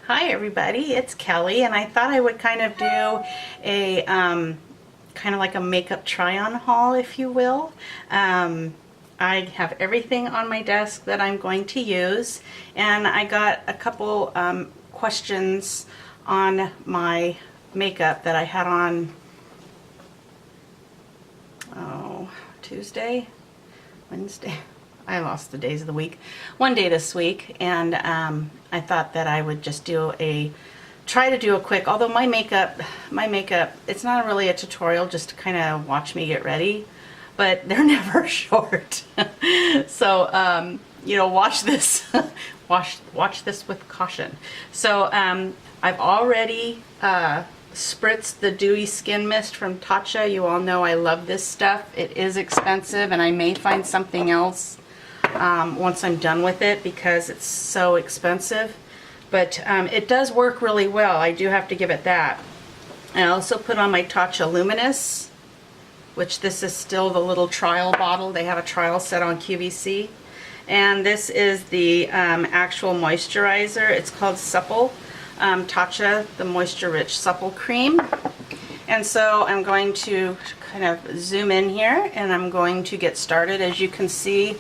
Hi everybody, it's Kelly, and I thought I would kind of do a kind of like a makeup try-on haul, if you will. I have everything on my desk that I'm going to use, and I got a couple questions on my makeup that I had on Tuesday, Wednesday. I lost the days of the week. One day this week, and I thought that I would just try to do a quick, although my makeup, it's not really a tutorial, just to kind of watch me get ready, but they're never short. So, you know, watch this, watch this with caution. So, I've already spritzed the Dewy Skin Mist from Tatcha. You all know I love this stuff. It is expensive, and I may find something else once I'm done with it because it's so expensive, but it does work really well. I do have to give it that. I also put on my Tatcha Luminous, which this is still the little trial bottle. They have a trial set on QVC, and this is the actual moisturizer. It's called Supple Tatcha, the Moisture Rich Supple Cream. And so I'm going to kind of zoom in here, and I'm going to get started. As you can see,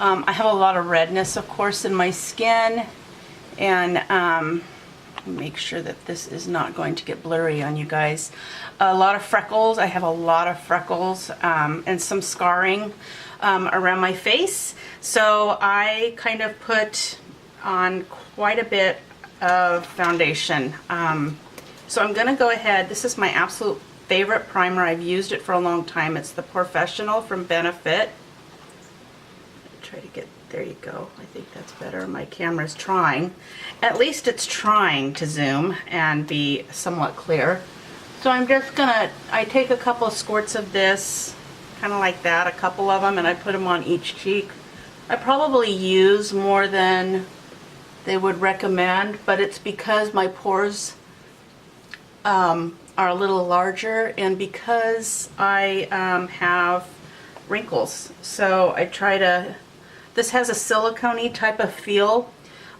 I have a lot of redness, of course, in my skin, and make sure that this is not going to get blurry on you guys. A lot of freckles. I have a lot of freckles and some scarring around my face. So I kind of put on quite a bit of foundation. So I'm going to go ahead. This is my absolute favorite primer. I've used it for a long time. It's the Porefessional from Benefit. Try to get, there you go. I think that's better. My camera's trying. At least it's trying to zoom and be somewhat clear. So I'm just gonna, I take a couple of squirts of this, kind of like that, a couple of them, and I put them on each cheek. I probably use more than they would recommend, but it's because my pores are a little larger, and because I have wrinkles. So I try to, this has a silicone-y type of feel.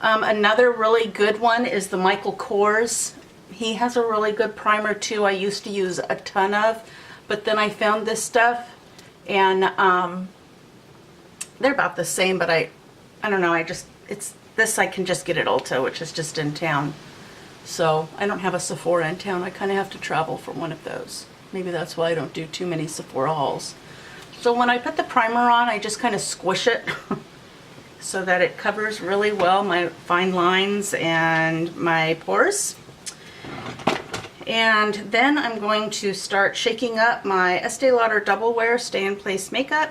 Another really good one is the Michael Kors. He has a really good primer too. I used to use a ton of, but then I found this stuff, and they're about the same, but I don't know, it's this I can just get at Ulta, which is just in town. So I don't have a Sephora in town. I kind of have to travel for one of those. Maybe that's why I don't do too many Sephora hauls. So when I put the primer on, I just kind of squish it so that it covers really well my fine lines and my pores. And then I'm going to start shaking up my Estee Lauder Double Wear Stay in Place makeup.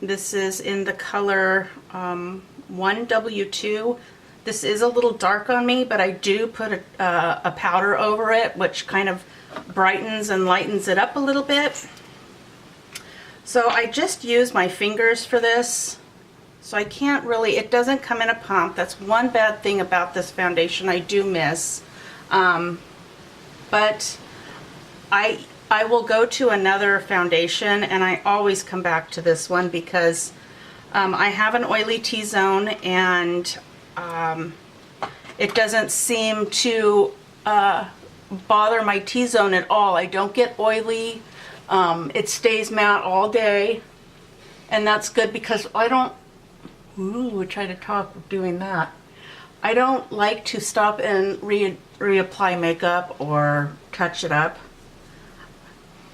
This is in the color 1W2. This is a little dark on me, but I do put a powder over it, which kind of brightens and lightens it up a little bit. So I just use my fingers for this. So I can't really, it doesn't come in a pump. That's one bad thing about this foundation I do miss. But I will go to another foundation, and I always come back to this one because I have an oily T-zone, and it doesn't seem to bother my T-zone at all. I don't get oily. It stays matte all day, and that's good because I don't, we try to talk doing that. I don't like to stop and reapply makeup or touch it up.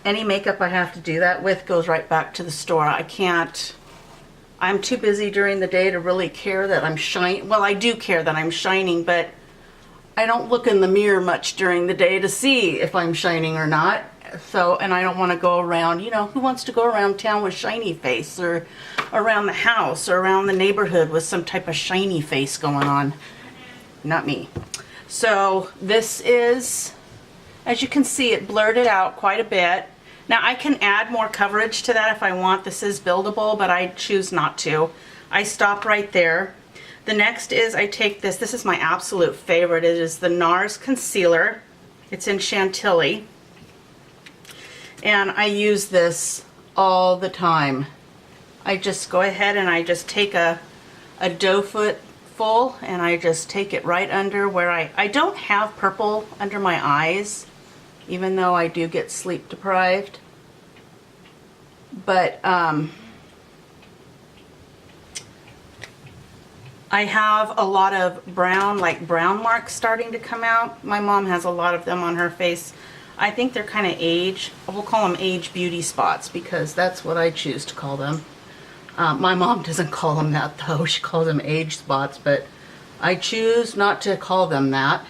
Any makeup I have to do that with goes right back to the store. I can't, I'm too busy during the day to really care that I'm shining. Well, I do care that I'm shining, but I don't look in the mirror much during the day to see if I'm shining or not. So, and I don't want to go around, you know, who wants to go around town with shiny face, or around the house or around the neighborhood with some type of shiny face going on? Not me. So this is, as you can see, it blurred it out quite a bit. Now I can add more coverage to that if I want. This is buildable, but I choose not to. I stop right there. The next is I take this. This is my absolute favorite. It is the Nars concealer. It's in Chantilly. And I use this all the time. I just go ahead and I just take a doe foot full, and I just take it right under where I don't have purple under my eyes, even though I do get sleep deprived. But I have a lot of brown, like brown marks starting to come out. My mom has a lot of them on her face. I think they're kind of age, we'll call them age beauty spots, because that's what I choose to call them. My mom doesn't call them that though, she calls them age spots, but I choose not to call them that.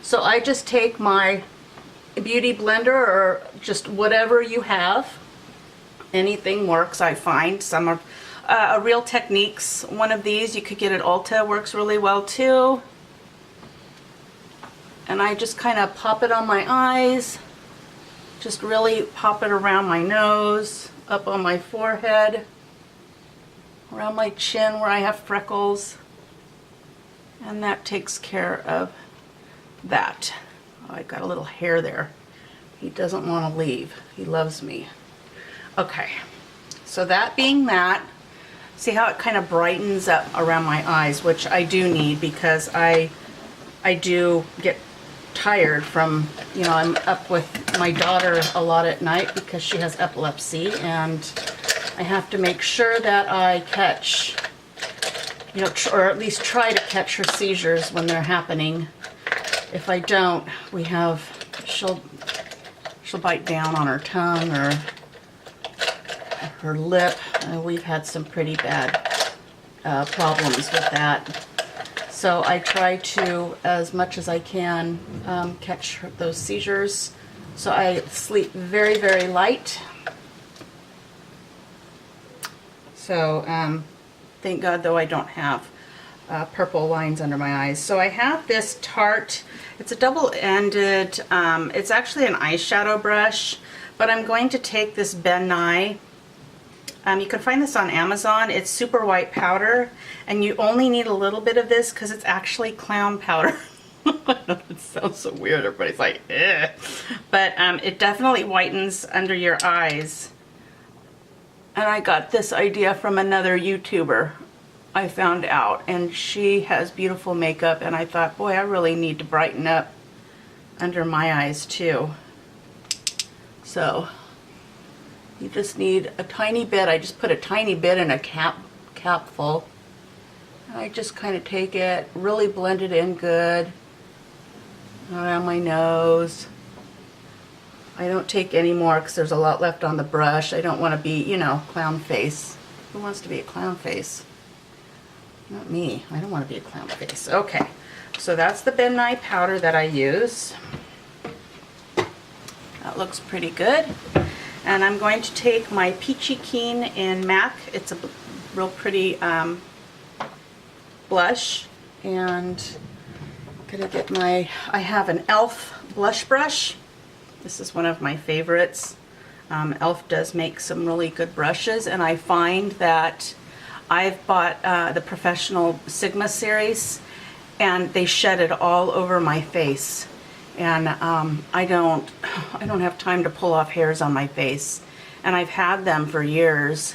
So I just take my beauty blender, or just whatever you have. Anything works, I find. Some are Real Techniques, one of these you could get at Ulta, works really well too. And I just kind of pop it on my eyes, just really pop it around my nose, up on my forehead, around my chin where I have freckles, and that takes care of that. Oh, I got a little hair there. He doesn't want to leave. He loves me. Okay, so that being that, see how it kind of brightens up around my eyes, which I do need, because I do get tired from, you know, I'm up with my daughter a lot at night because she has epilepsy, and I have to make sure that I catch, you know, or at least try to catch her seizures when they're happening. If I don't, we have, she'll bite down on her tongue or her lip. We've had some pretty bad problems with that. So I try to, as much as I can, catch those seizures. So I sleep very, very light. So thank God though I don't have purple lines under my eyes. So I have this Tarte, it's a double-ended, it's actually an eyeshadow brush, but I'm going to take this Ben Nye. You can find this on Amazon. It's super white powder, and you only need a little bit of this because it's actually clown powder. I know it sounds so weird. Everybody's like, eh. But it definitely whitens under your eyes. And I got this idea from another YouTuber I found out, and she has beautiful makeup, and I thought, boy, I really need to brighten up under my eyes too. So you just need a tiny bit. I just put a tiny bit in a capful. And I just kind of take it, really blend it in good around my nose. I don't take any more because there's a lot left on the brush. I don't want to be, you know, clown face. Who wants to be a clown face? Not me. I don't want to be a clown face. Okay, so that's the Ben Nye powder that I use. That looks pretty good. And I'm going to take my Peachykeen in MAC. It's a real pretty blush. And I'm going to get my, I have an e.l.f. blush brush. This is one of my favorites. e.l.f. does make some really good brushes, and I find that I've bought the Professional Sigma series, and they shed it all over my face. And I don't have time to pull off hairs on my face, and I've had them for years,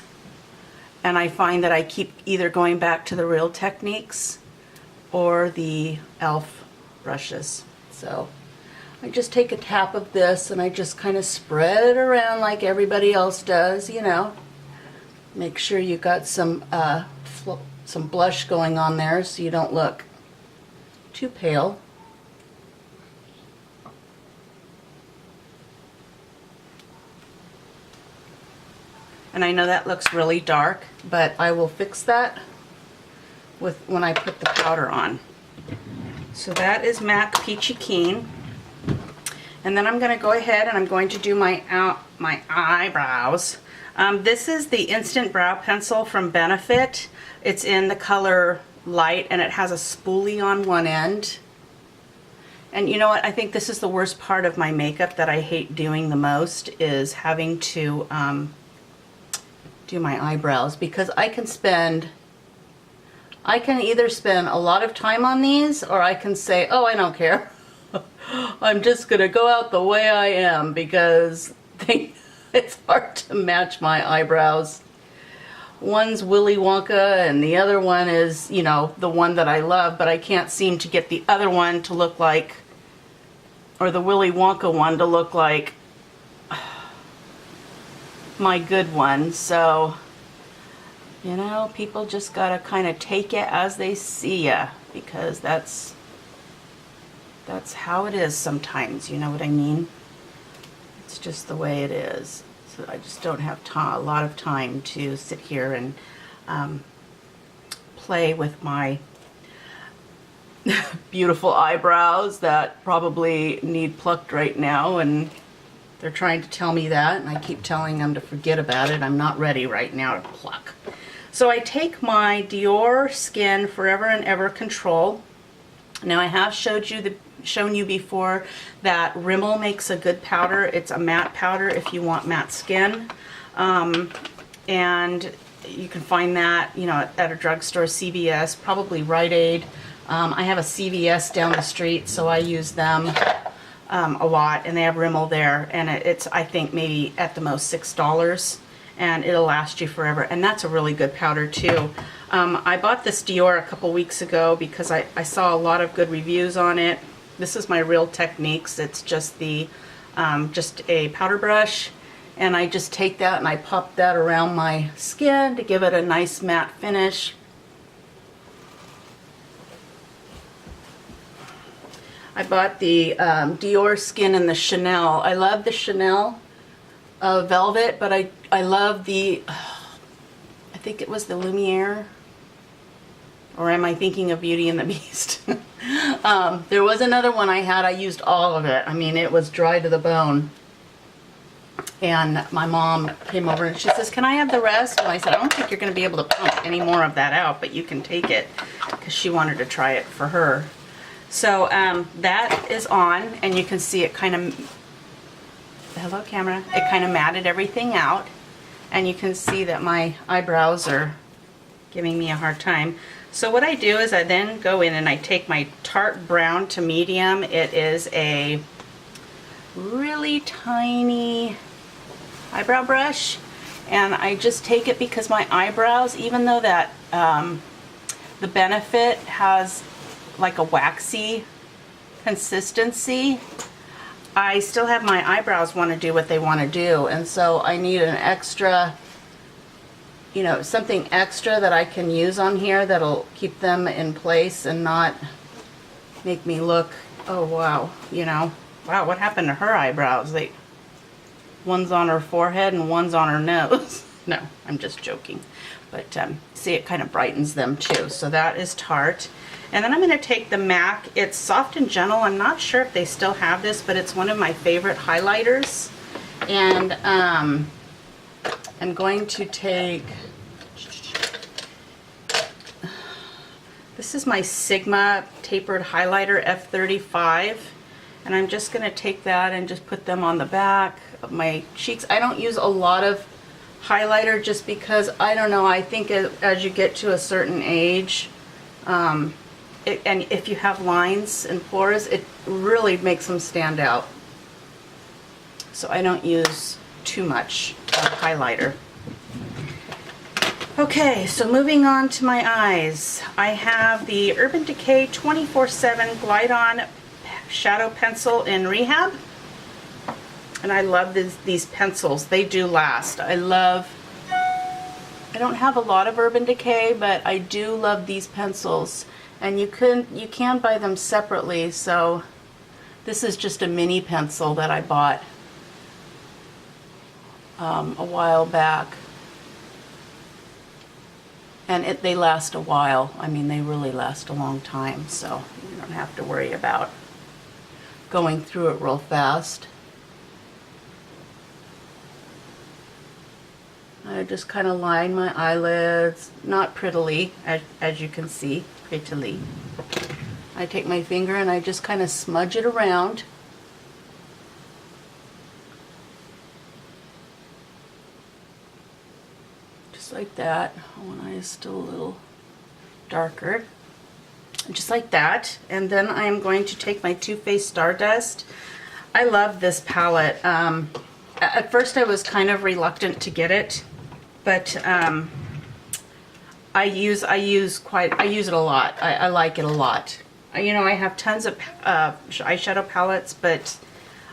and I find that I keep either going back to the Real Techniques or the e.l.f. brushes. So I just take a tap of this and I just kind of spread it around like everybody else does, you know. Make sure you got some blush going on there so you don't look too pale. And I know that looks really dark, but I will fix that with when I put the powder on. So that is MAC Peachykeen. And then I'm going to go ahead and I'm going to do my eyebrows. This is the Instant Brow Pencil from Benefit. It's in the color light, and it has a spoolie on one end. And you know what? I think this is the worst part of my makeup that I hate doing the most, is having to do my eyebrows, because I can either spend a lot of time on these, or I can say, oh, I don't care. I'm just gonna go out the way I am, because it's hard to match my eyebrows one's Willy Wonka and the other one is, you know, the one that I love, but I can't seem to get the other one to look like, or the Willy Wonka one to look like my good one. So, you know, people just gotta kind of take it as they see ya, because that's how it is sometimes, you know what I mean? It's just the way it is. So I just don't have a lot of time to sit here and play with my beautiful eyebrows that probably need plucked right now, and they're trying to tell me that, and I keep telling them to forget about it. I'm not ready right now to pluck. So I take my Dior Skin Forever and Ever Control. Now I have shown you before that Rimmel makes a good powder. It's a matte powder if you want matte skin, and you can find that, you know, at a drugstore, CVS, probably Rite Aid. I have a CVS down the street, so I use them a lot, and they have Rimmel there, and it's, I think, maybe at the most $6, and it'll last you forever, and that's a really good powder too. I bought this Dior a couple weeks ago because I saw a lot of good reviews on it. This is my Real Techniques. It's just the just a powder brush, and I just take that and I pop that around my skin to give it a nice matte finish. I bought the Dior Skin in the Chanel. I love the Chanel Velvet, but I love the, I think it was the Lumiere, or am I thinking of Beauty and the Beast? There was another one I had. I used all of it. I mean, it was dry to the bone. And my mom came over and she says, "Can I have the rest?" And I said, "I don't think you're going to be able to pump any more of that out, but you can take it," because she wanted to try it for her. So that is on, and you can see it kind of, hello camera, it kind of matted everything out, and you can see that my eyebrows are giving me a hard time. So what I do is I then go in and I take my Tarte Brown to Medium. It is a really tiny eyebrow brush, and I just take it because my eyebrows, even though that the Benefit has like a waxy consistency, I still have my eyebrows want to do what they want to do, and so I need an extra, you know, something extra that I can use on here that'll keep them in place and not make me look, oh wow, you know, wow, what happened to her eyebrows? One's on her forehead and one's on her nose. No, I'm just joking. But see, it kind of brightens them too. So that is Tarte. And then I'm going to take the MAC. It's Soft and Gentle. I'm not sure if they still have this, but it's one of my favorite highlighters. And I'm going to take, this is my Sigma Tapered Highlighter F35. And I'm just going to take that and just put them on the back of my cheeks. I don't use a lot of highlighter just because, I don't know, I think as you get to a certain age, and if you have lines and pores, it really makes them stand out. So I don't use too much highlighter. Okay, so moving on to my eyes. I have the Urban Decay 24/7 Glide On Shadow Pencil in Rehab. And I love these pencils. They do last. I don't have a lot of Urban Decay, but I do love these pencils. And you can buy them separately, so this is just a mini pencil that I bought a while back. And they last a while. I mean, they really last a long time, so you don't have to worry about going through it real fast. I just kind of line my eyelids, not prettily, as you can see, prettily. I take my finger and I just kind of smudge it around. Just like that. One eye is still a little darker. Just like that. And then I am going to take my Too Faced Stardust. I love this palette. At first I was kind of reluctant to get it, but I use it a lot. I like it a lot. You know, I have tons of eyeshadow palettes, but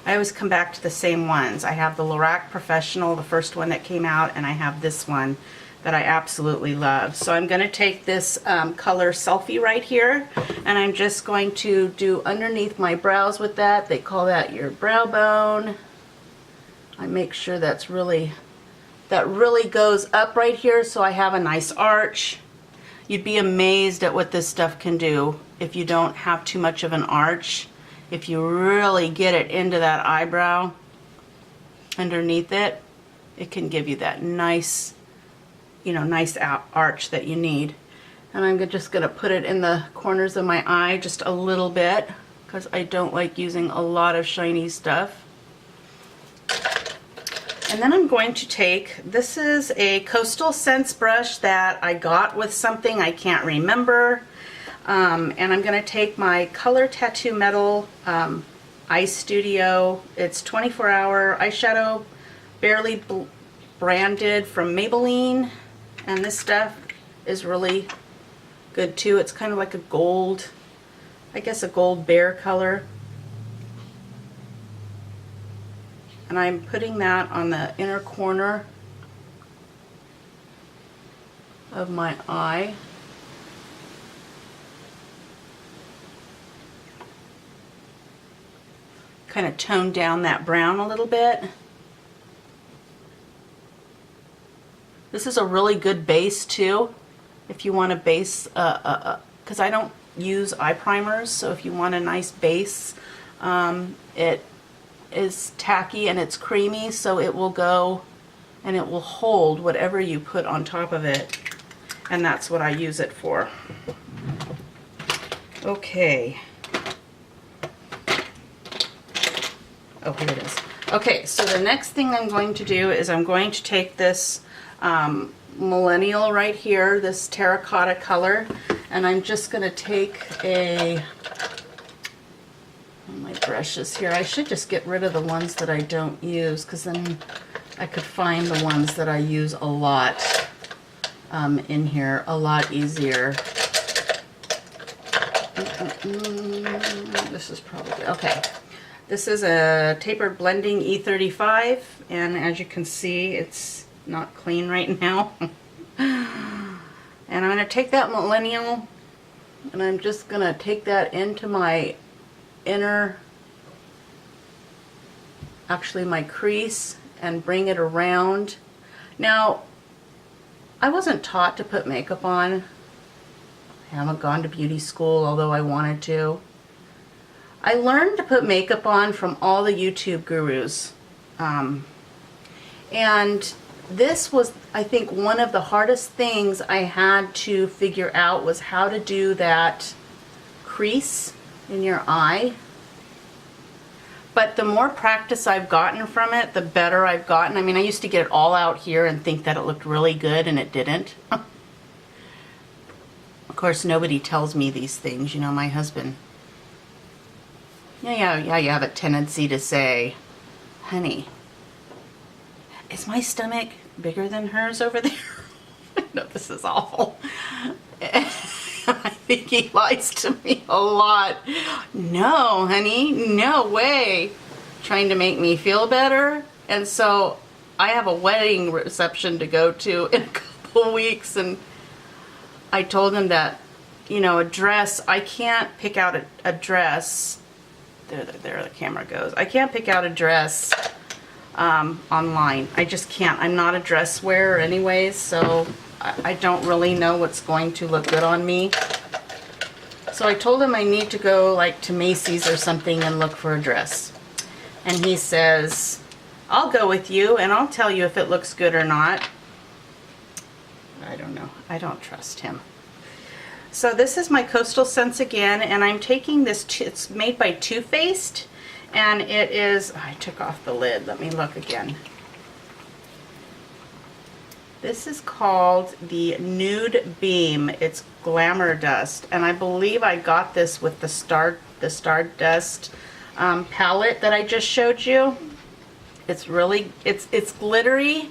I always come back to the same ones. I have the Loreal Professional, the first one that came out, and I have this one that I absolutely love. So I'm going to take this color Selfie right here, and I'm just going to do underneath my brows with that. They call that your brow bone. I make sure that really goes up right here so I have a nice arch. You'd be amazed at what this stuff can do if you don't have too much of an arch. If you really get it into that eyebrow underneath it, it can give you that nice, you know, nice arch that you need. And I'm just going to put it in the corners of my eye just a little bit because I don't like using a lot of shiny stuff. And then I'm going to take, this is a Coastal Scents brush that I got with something, I can't remember. And I'm going to take my Color Tattoo Metal Eye Studio. It's 24-hour eyeshadow, barely branded, from Maybelline. And this stuff is really good too. It's kind of like a gold, I guess a gold bear color. And I'm putting that on the inner corner of my eye. Kind of tone down that brown a little bit. This is a really good base too, if you want a base, because I don't use eye primers, so if you want a nice base, it is tacky and it's creamy, so it will go and it will hold whatever you put on top of it, and that's what I use it for. Okay. Oh, here it is. Okay, so the next thing I'm going to do is I'm going to take this Millennial right here, this terracotta color, and I'm just going to take my brushes here. I should just get rid of the ones that I don't use, because then I could find the ones that I use a lot in here a lot easier. This is probably, okay. This is a tapered blending E35, and as you can see, it's not clean right now. And I'm going to take that Millennial, and I'm just going to take that into my inner, actually my crease, and bring it around. Now, I wasn't taught to put makeup on. I haven't gone to beauty school, although I wanted to. I learned to put makeup on from all the YouTube gurus. And this was, I think, one of the hardest things I had to figure out was how to do that crease in your eye. But the more practice I've gotten from it, the better I've gotten. I mean, I used to get it all out here and think that it looked really good, and it didn't. Of course, nobody tells me these things. You know, my husband. Yeah, you have a tendency to say, honey, is my stomach bigger than hers over there? No, this is awful. I think he lies to me a lot. No, honey, no way. Trying to make me feel better. And so I have a wedding reception to go to in a couple weeks, and I told him that, you know, a dress, I can't pick out a dress. There the camera goes. I can't pick out a dress online. I just can't. I'm not a dress wearer anyways, so I don't really know what's going to look good on me. So I told him I need to go like to Macy's or something and look for a dress. And he says, I'll go with you and I'll tell you if it looks good or not. I don't know. I don't trust him. So this is my Coastal Scents again, and I'm taking this, it's made by Too Faced, and it is, I took off the lid, let me look again. This is called the Nude Beam. It's Glamour Dust, and I believe I got this with the Stardust palette that I just showed you. It's really, it's glittery.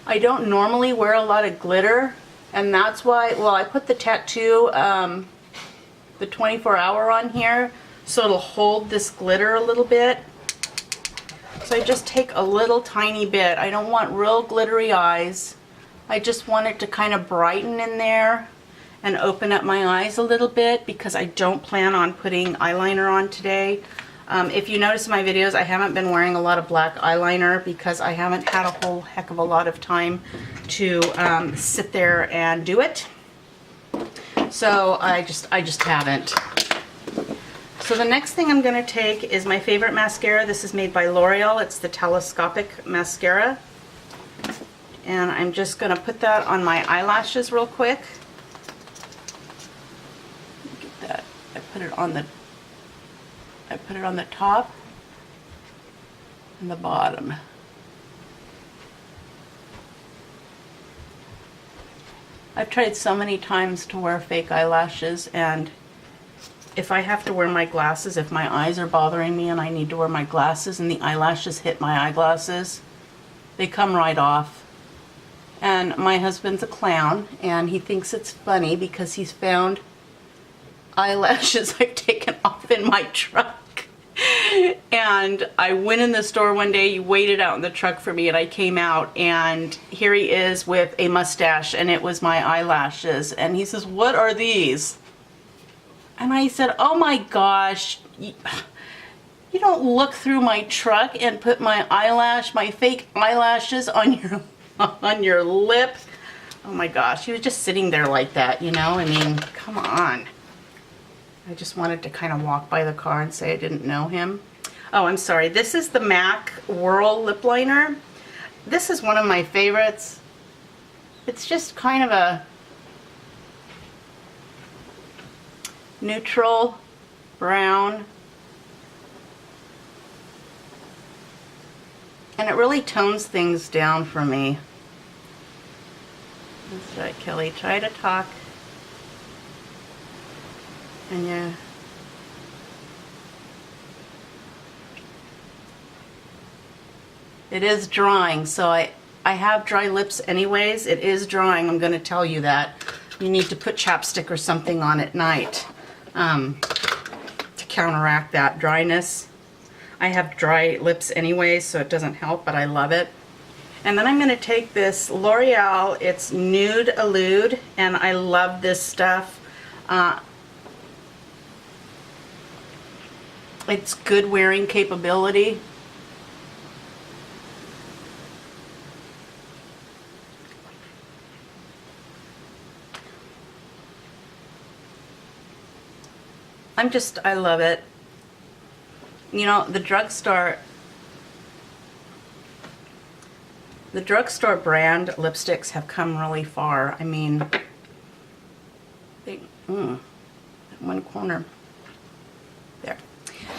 I don't normally wear a lot of glitter, And that's why, well, I put the tattoo, the 24-hour on here, so it'll hold this glitter a little bit. So I just take a little tiny bit. I don't want real glittery eyes. I just want it to kind of brighten in there and open up my eyes a little bit, because I don't plan on putting eyeliner on today. If you notice in my videos, I haven't been wearing a lot of black eyeliner because I haven't had a whole heck of a lot of time to sit there and do it. So I just haven't. So the next thing I'm going to take is my favorite mascara. This is made by L'Oreal. It's the Telescopic mascara. And I'm just going to put that on my eyelashes real quick. Get that. I put it on the top and the bottom. I've tried so many times to wear fake eyelashes, and if I have to wear my glasses, if my eyes are bothering me and I need to wear my glasses and the eyelashes hit my eyeglasses, they come right off. And my husband's a clown, and he thinks it's funny because he's found eyelashes I've taken off in my truck. And I went in the store one day, he waited out in the truck for me, and I came out, and here he is with a mustache, and it was my eyelashes. And he says, "What are these?" And I said, "Oh my gosh, you don't look through my truck and put my fake eyelashes on your lip." Oh my gosh, he was just sitting there like that, you know? I mean, come on. I just wanted to kind of walk by the car and say I didn't know him. Oh, I'm sorry. This is the MAC Whirl Lip Liner. This is one of my favorites. It's just kind of a neutral brown. And it really tones things down for me. That's right, Kelly. Try to talk. And yeah. It is drying, so I have dry lips anyways. It is drying, I'm going to tell you that. You need to put chapstick or something on at night to counteract that dryness. I have dry lips anyways, so it doesn't help, but I love it. And then I'm going to take this L'Oreal, it's Nude Allude, and I love this stuff. It's good wearing capability. I love it. You know, the drugstore brand lipsticks have come really far. I mean, one corner. There.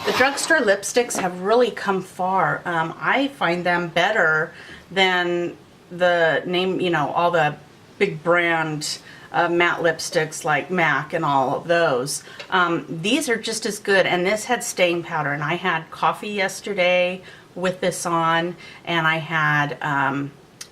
The drugstore lipsticks have really come far. I find them better than the name, you know, all the big brand matte lipsticks like MAC and all of those. These are just as good, and this had staying powder, and I had coffee yesterday with this on, and I had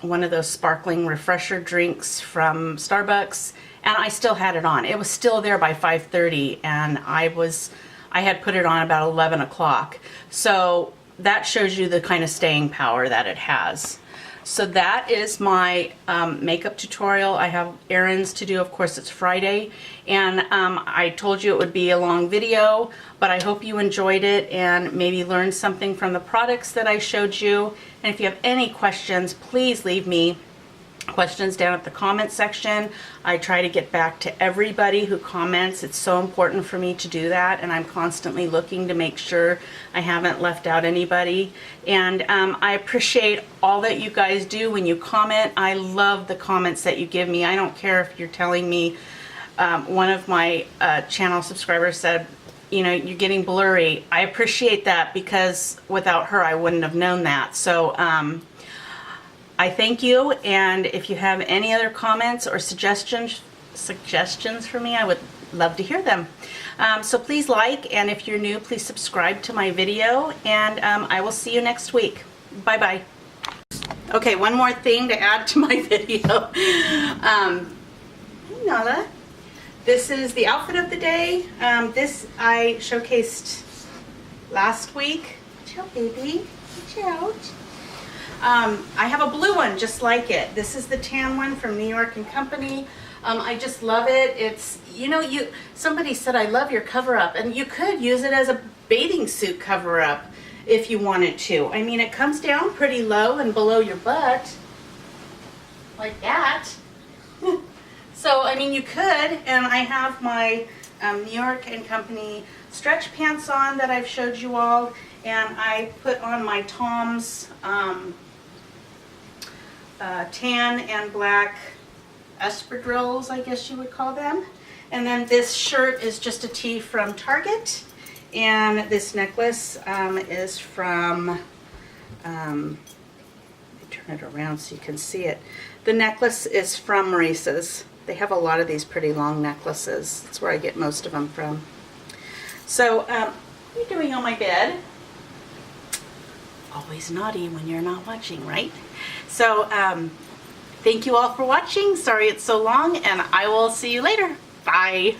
one of those sparkling refresher drinks from Starbucks, and I still had it on. It was still there by 5:30, and I had put it on about 11 o'clock. So that shows you the kind of staying power that it has. So that is my makeup tutorial. I have errands to do. Of course, it's Friday, and I told you it would be a long video, but I hope you enjoyed it and maybe learned something from the products that I showed you. And if you have any questions, please leave me questions down at the comment section. I try to get back to everybody who comments. It's so important for me to do that, and I'm constantly looking to make sure I haven't left out anybody. And I appreciate all that you guys do when you comment. I love the comments that you give me. I don't care if you're telling me, one of my channel subscribers said, you know, you're getting blurry. I appreciate that, because without her I wouldn't have known that. So I thank you, and if you have any other comments or suggestions for me, I would love to hear them. So please like, and if you're new, please subscribe to my video, and I will see you next week. Bye-bye. Okay, one more thing to add to my video. Nala. This is the outfit of the day. This I showcased last week. Watch out, baby. Watch out. I have a blue one just like it. This is the tan one from New York & Company. I just love it. It's, you know, somebody said, I love your cover up, and you could use it as a bathing suit cover up if you wanted to. I mean, it comes down pretty low and below your butt, like that. So, I mean, you could, and I have my New York & Company stretch pants on that I've showed you all, and I put on my Tom's tan and black espadrilles, I guess you would call them. And then this shirt is just a tee from Target, and this necklace is from, let me turn it around so you can see it. The necklace is from Maurice's. They have a lot of these pretty long necklaces. That's where I get most of them from. So, what are you doing on my bed? Always naughty when you're not watching, right? So, thank you all for watching. Sorry it's so long, and I will see you later. Bye.